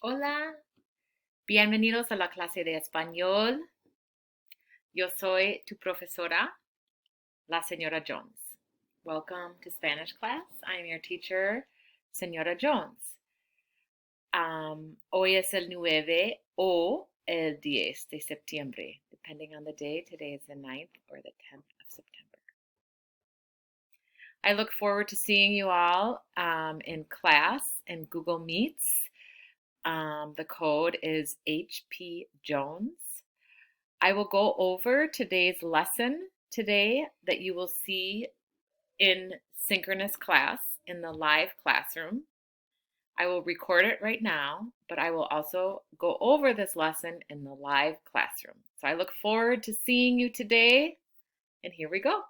Hola, bienvenidos a la clase de español. Yo soy tu profesora, la señora Jones. Welcome to Spanish class. I am your teacher, señora Jones. Hoy es el 9 o el 10 de septiembre, depending on the day. Today is the 9th or the 10th of September. I look forward to seeing you all in class in Google Meets. The code is HP Jones. I will go over today's lesson today that you will see in synchronous class in the live classroom. I will record it right now, but I will also go over this lesson in the live classroom. So I look forward to seeing you today, and here we go.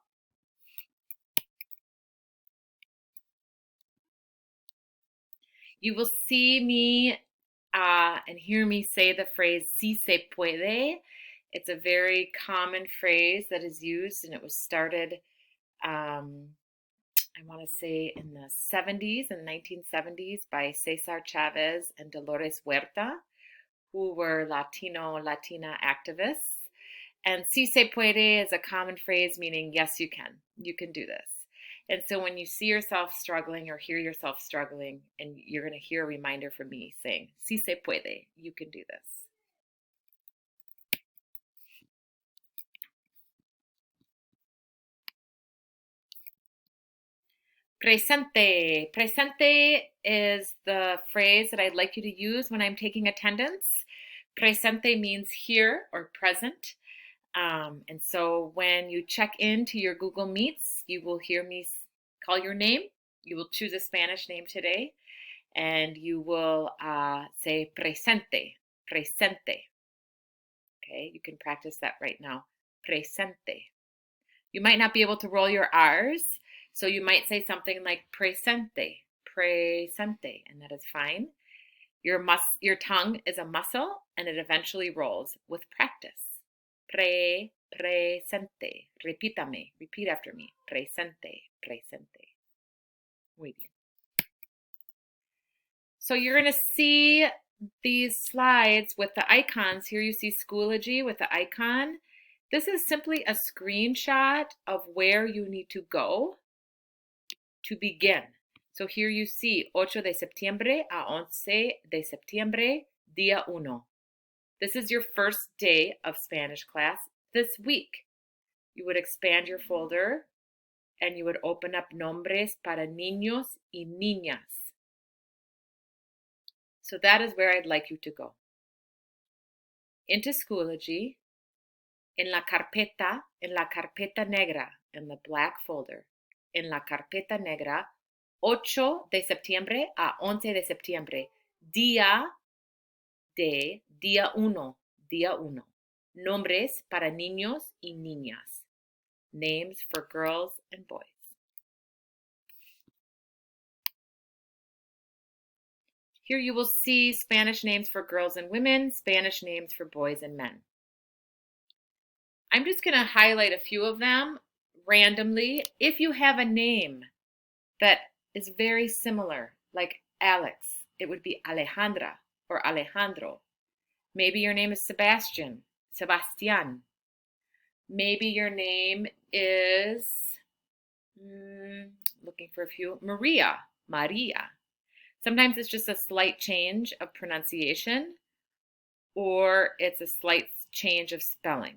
You will see me and hear me say the phrase si se puede. It's a very common phrase that is used, and it was started I want to say in the 70s, in the 1970s, by Cesar Chavez and Dolores Huerta, who were Latina activists. And si se puede is a common phrase meaning, yes, you can do this. And so when you see yourself struggling or hear yourself struggling, and you're going to hear a reminder from me saying, si se puede, you can do this. Presente. Presente is the phrase that I'd like you to use when I'm taking attendance. Presente means here or present. And so when you check into your Google Meets, you will hear me call your name. You will choose a Spanish name today, and you will say presente, presente. Okay, you can practice that right now. Presente. You might not be able to roll your R's, so you might say something like presente, presente, and that is fine. Your tongue is a muscle, and it eventually rolls with practice. Presente. Repítame. Repeat after me. Presente, presente. Muy bien. So you're going to see these slides with the icons. Here you see Schoology with the icon. This is simply a screenshot of where you need to go to begin. So here you see 8 de septiembre a 11 de septiembre, Día Uno. This is your first day of Spanish class this week. You would expand your folder and you would open up nombres para niños y niñas. So that is where I'd like you to go. Into Schoology, en la carpeta negra, in the black folder, en la carpeta negra, 8 de septiembre a 11 de septiembre, día uno, día uno. Nombres para niños y niñas. Names for girls and boys. Here you will see Spanish names for girls and women, Spanish names for boys and men. I'm just going to highlight a few of them randomly. If you have a name that is very similar, like Alex, it would be Alejandra or Alejandro. Maybe your name is Sebastian, Sebastian. Maybe your name is, looking for a few, Maria, Maria. Sometimes it's just a slight change of pronunciation, or it's a slight change of spelling.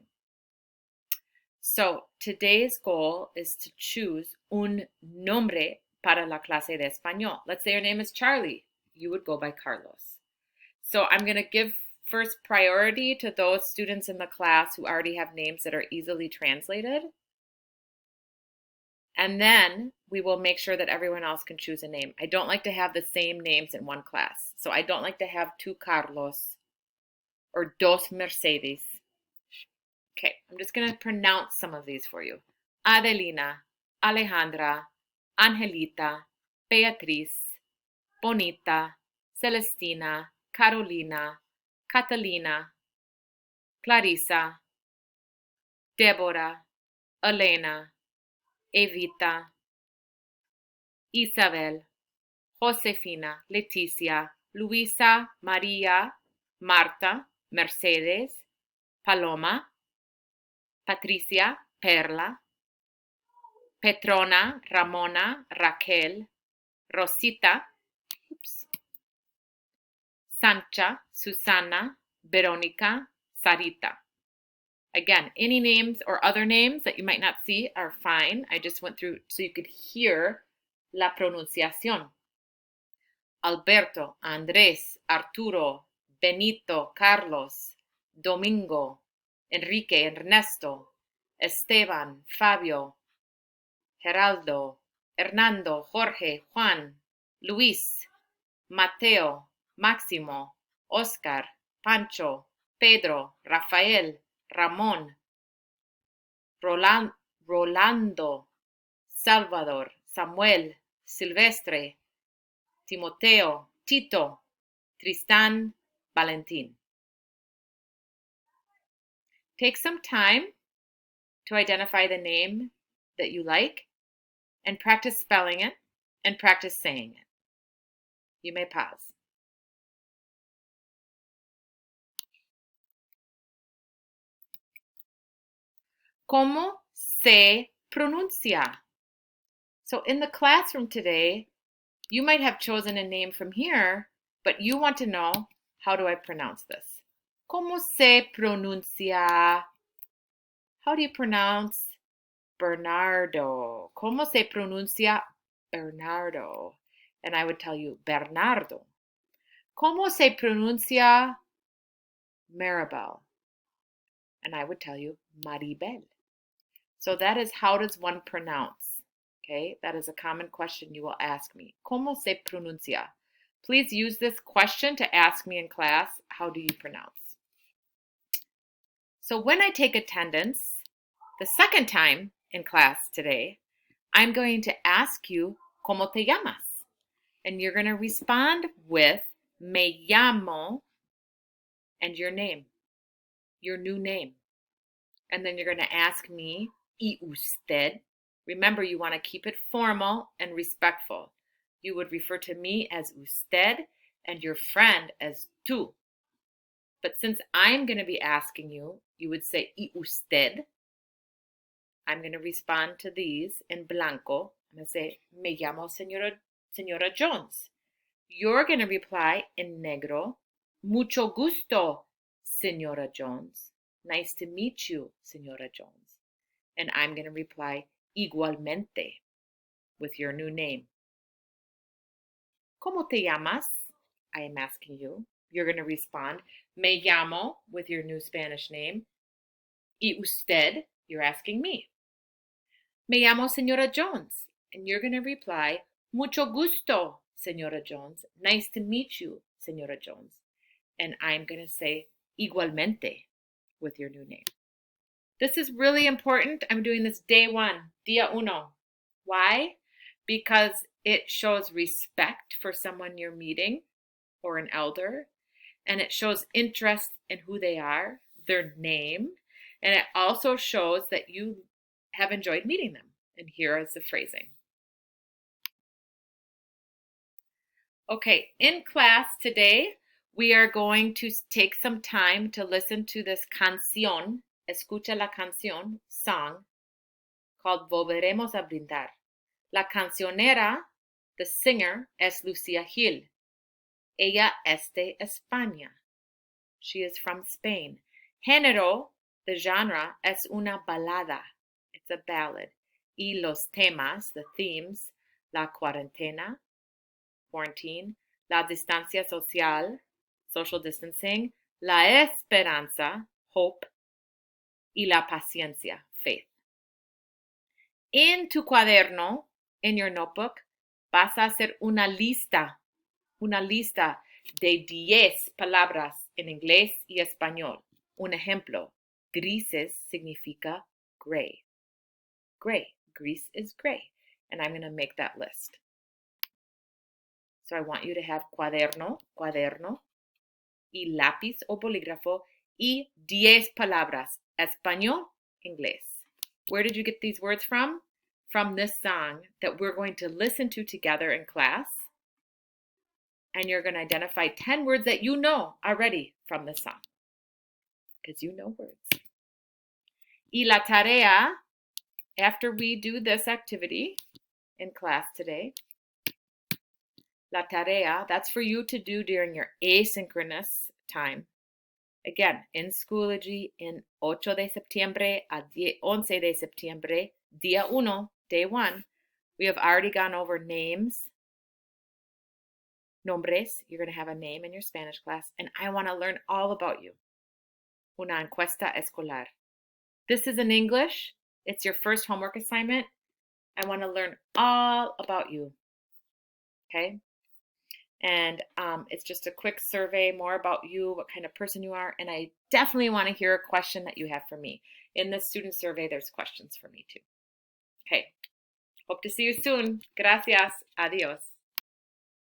So today's goal is to choose un nombre para la clase de español. Let's say your name is Charlie. You would go by Carlos. So I'm going to give first priority to those students in the class who already have names that are easily translated. And then we will make sure that everyone else can choose a name. I don't like to have the same names in one class. So I don't like to have 2 Carlos or dos Mercedes. Okay, I'm just going to pronounce some of these for you. Adelina, Alejandra, Angelita, Beatriz, Bonita, Celestina, Carolina, Catalina, Clarisa, Deborah, Elena, Evita, Isabel, Josefina, Leticia, Luisa, María, Marta, Mercedes, Paloma, Patricia, Perla, Petrona, Ramona, Raquel, Rosita, Sancha, Susana, Veronica, Sarita. Again, any names or other names that you might not see are fine. I just went through so you could hear la pronunciación. Alberto, Andrés, Arturo, Benito, Carlos, Domingo, Enrique, Ernesto, Esteban, Fabio, Geraldo, Hernando, Jorge, Juan, Luis, Mateo, Máximo, Oscar, Pancho, Pedro, Rafael, Ramón, Rolando, Salvador, Samuel, Silvestre, Timoteo, Tito, Tristan, Valentin. Take some time to identify the name that you like and practice spelling it and practice saying it. You may pause. ¿Cómo se pronuncia? So in the classroom today, you might have chosen a name from here, but you want to know, how do I pronounce this? ¿Cómo se pronuncia? How do you pronounce Bernardo? ¿Cómo se pronuncia Bernardo? And I would tell you Bernardo. ¿Cómo se pronuncia Maribel? And I would tell you Maribel. So that is, how does one pronounce? Okay, that is a common question you will ask me. ¿Cómo se pronuncia? Please use this question to ask me in class, how do you pronounce? So when I take attendance, the second time in class today, I'm going to ask you, ¿Cómo te llamas? And you're going to respond with me llamo and your name, your new name. And then you're going to ask me, ¿Y usted? Remember, you want to keep it formal and respectful. You would refer to me as usted and your friend as tú. But since I'm going to be asking you, you would say, ¿Y usted? I'm going to respond to these in blanco. I'm going to say, me llamo Señora Jones. You're going to reply in negro, mucho gusto, Señora Jones. Nice to meet you, Señora Jones. And I'm going to reply, igualmente, with your new name. ¿Cómo te llamas? I am asking you. You're going to respond, me llamo, with your new Spanish name. ¿Y usted? You're asking me. Me llamo Señora Jones. And you're going to reply, mucho gusto, Señora Jones. Nice to meet you, Señora Jones. And I'm going to say, igualmente, with your new name. This is really important. I'm doing this day one, Día Uno. Why? Because it shows respect for someone you're meeting or an elder, and it shows interest in who they are, their name, and it also shows that you have enjoyed meeting them. And here is the phrasing. Okay, in class today, we are going to take some time to listen to this canción, escucha la canción, song, called Volveremos a Brindar. La cancionera, the singer, es Lucía Gil. Ella es de España. She is from Spain. Género, the genre, es una balada. It's a ballad. Y los temas, the themes, la cuarentena, quarantine, la distancia social, social distancing, la esperanza, hope, y la paciencia, faith. En tu cuaderno, in your notebook, vas a hacer una lista de 10 palabras en inglés y español. Un ejemplo, grises significa gray. Gray, gris is gray. And I'm going to make that list. So I want you to have cuaderno, y lápiz o bolígrafo, y 10 palabras, español, inglés. Where did you get these words from? From this song that we're going to listen to together in class. And you're going to identify 10 words that you know already from the song, because you know words. Y la tarea, after we do this activity in class today, la tarea, that's for you to do during your asynchronous time. Again, in Schoology, in 8 de septiembre a 11 de septiembre, Día Uno, day one, we have already gone over names, nombres. You're going to have a name in your Spanish class, and I want to learn all about you. Una encuesta escolar. This is in English. It's your first homework assignment. I want to learn all about you. Okay? And it's just a quick survey, more about you, what kind of person you are. And I definitely want to hear a question that you have for me. In this student survey, there's questions for me too. Okay. Hope to see you soon. Gracias. Adios.